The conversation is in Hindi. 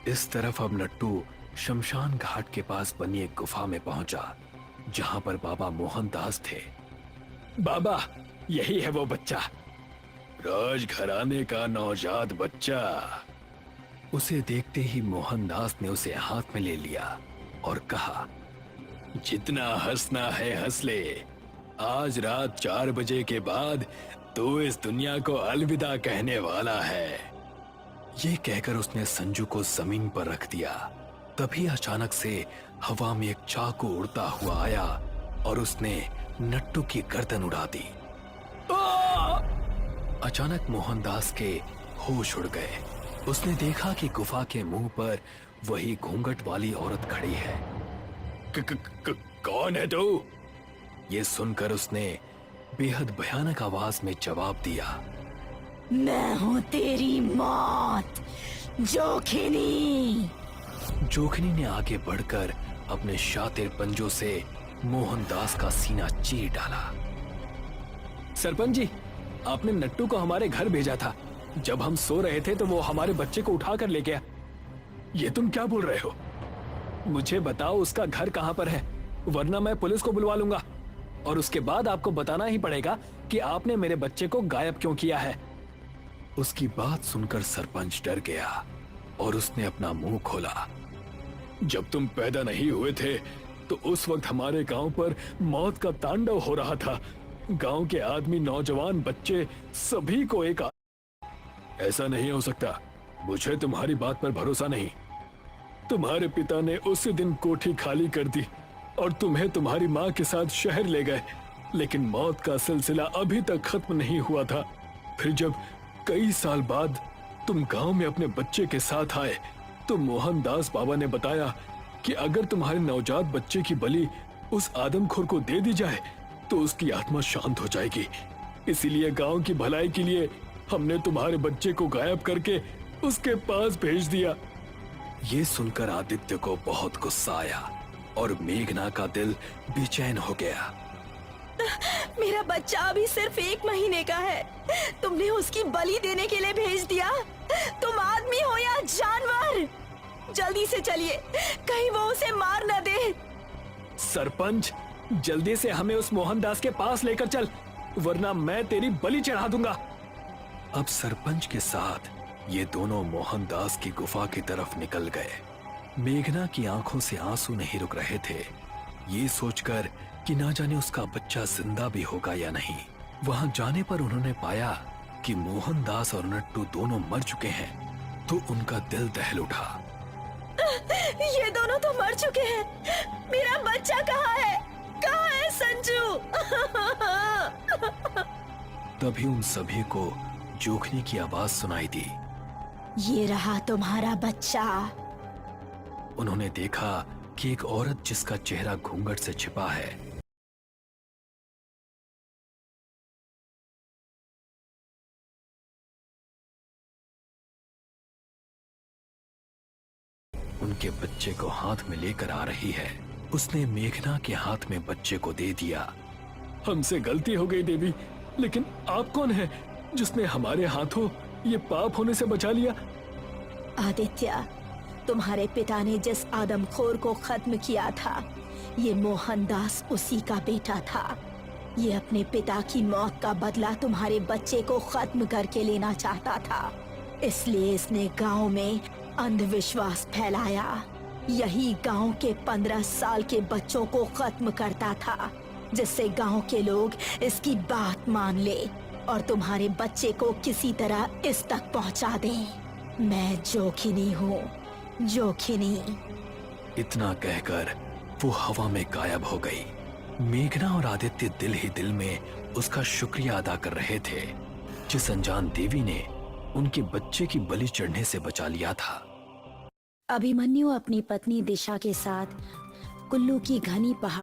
इस तरफ अब नट्टू शमशान घाट के पास बनी एक गुफा में पहुंचा, जहां पर बाबा मोहनदास थे। बाबा, यही है वो बच्चा, राजघराने का नवजात बच्चा। उसे देखते ही मोहनदास ने उसे हाथ में ले लिया और कहा, जितना हंसना है हंस ले। आज रात 4 बजे के बाद तू इस दुनिया को अलविदा कहने वाला है। ये कहकर उसने संजू को जमीन पर रख दिया। तभी अचानक से हवा में एक चाकू उड़ता हुआ आया और उसने नट्टू की गर्दन उड़ा दी। अचानक मोहनदास के होश उड़ गए। उसने देखा कि गुफा के मुंह पर वही घूंघट वाली औरत खड़ी है। कौन है तू? ये सुनकर उसने बेहद भयानक आवाज में जवाब दिया, मैं हूँ तेरी मौत, जोखिनी। जोखिनी ने आगे बढ़कर अपने शातिर पंजों से मोहनदास का सीना चीर डाला। सरपंच जी, आपने नट्टू को हमारे घर भेजा था। जब हम सो रहे थे तो वो हमारे बच्चे को उठाकर ले गया। ये तुम क्या बोल रहे हो? मुझे बताओ उसका घर कहाँ पर है, वरना मैं पुलिस को बुलवा लूंगा। और उसके बाद आपको बताना ही पड़ेगा कि आपने मेरे बच्चे को गायब क्यों किया है। उसकी बात सुनकर सरपंच डर गया और उसने अपना मुंह खोला। जब तुम पैदा नहीं हुए थे तो उस वक्त हमारे गांव पर मौत का तांडव हो रहा था। गांव के आदमी, नौजवान, बच्चे सभी को एक ऐसा नहीं हो सकता। मुझे तुम्हारी बात पर भरोसा नहीं। तुम्हारे पिता ने उसी दिन कोठी खाली कर दी और तुम्हें तुम्हारी माँ के साथ शहर ले गए, लेकिन मौत का सिलसिला अभी तक खत्म नहीं हुआ था। फिर जब कई साल बाद तुम गांव में अपने बच्चे के साथ आए तो मोहनदास बाबा ने बताया कि अगर तुम्हारे नवजात बच्चे की बलि उस आदमखोर को दे दी जाए तो उसकी आत्मा शांत हो जाएगी। इसीलिए गांव की भलाई के लिए हमने तुम्हारे बच्चे को गायब करके उसके पास भेज दिया। ये सुनकर आदित्य को बहुत गुस्सा आया और मेघना का दिल बेचैन हो गया। मेरा बच्चा अभी सिर्फ 1 महीने का है, तुमने उसकी बलि देने के लिए भेज दिया। तुम आदमी हो या जानवर? जल्दी से चलिए, कहीं वो उसे मार न दे। सरपंच, जल्दी से हमें उस मोहनदास के पास लेकर चल, वरना मैं तेरी बलि चढ़ा दूंगा। अब सरपंच के साथ ये दोनों मोहनदास की गुफा की तरफ निकल गए। मेघना की आंखों से आंसू नहीं रुक रहे थे, ये सोचकर कि ना जाने उसका बच्चा जिंदा भी होगा या नहीं। वहां जाने पर उन्होंने पाया कि मोहनदास और नट्टू दोनों मर चुके हैं, तो उनका दिल दहल उठा। ये दोनों तो मर चुके हैं। मेरा बच्चा कहाँ है? कहाँ है संजू? तभी उन सभी को जोखनी की आवाज सुनाई दी। ये रहा तुम्हारा बच्चा। उन्होंने देखा कि एक औरत जिसका चेहरा घूंघट से छिपा है, उनके बच्चे को हाथ में लेकर आ रही है। उसने मेघना के हाथ में बच्चे को दे दिया। हमसे गलती हो गई देवी, लेकिन आप कौन हैं जिसने हमारे हाथों ये पाप होने से बचा लिया? आदित्य, तुम्हारे पिता ने जिस आदमखोर को खत्म किया था, ये मोहनदास उसी का बेटा था। ये अपने पिता की मौत का बदला तुम्हारे बच्चे को खत्म करके लेना चाहता था, इसलिए इसने गांव में अंधविश्वास फैलाया। यही गांव के 15 साल के बच्चों को खत्म करता था, जिससे गांव के लोग इसकी बात मान ले और तुम्हारे बच्चे को किसी तरह इस तक पहुंचा दें। मैं जोखिनी हूँ, जोखिनी। इतना कहकर वो हवा में गायब हो गई। मेघना और आदित्य दिल ही दिल में उसका शुक्रिया अदा कर रहे थे, जिस अनजान देवी ने उनके बच्चे की बलि चढ़ने से बचा लिया था। अभिमन्यु अपनी पत्नी दिशा के साथ कुल्लू की घनी पहाड़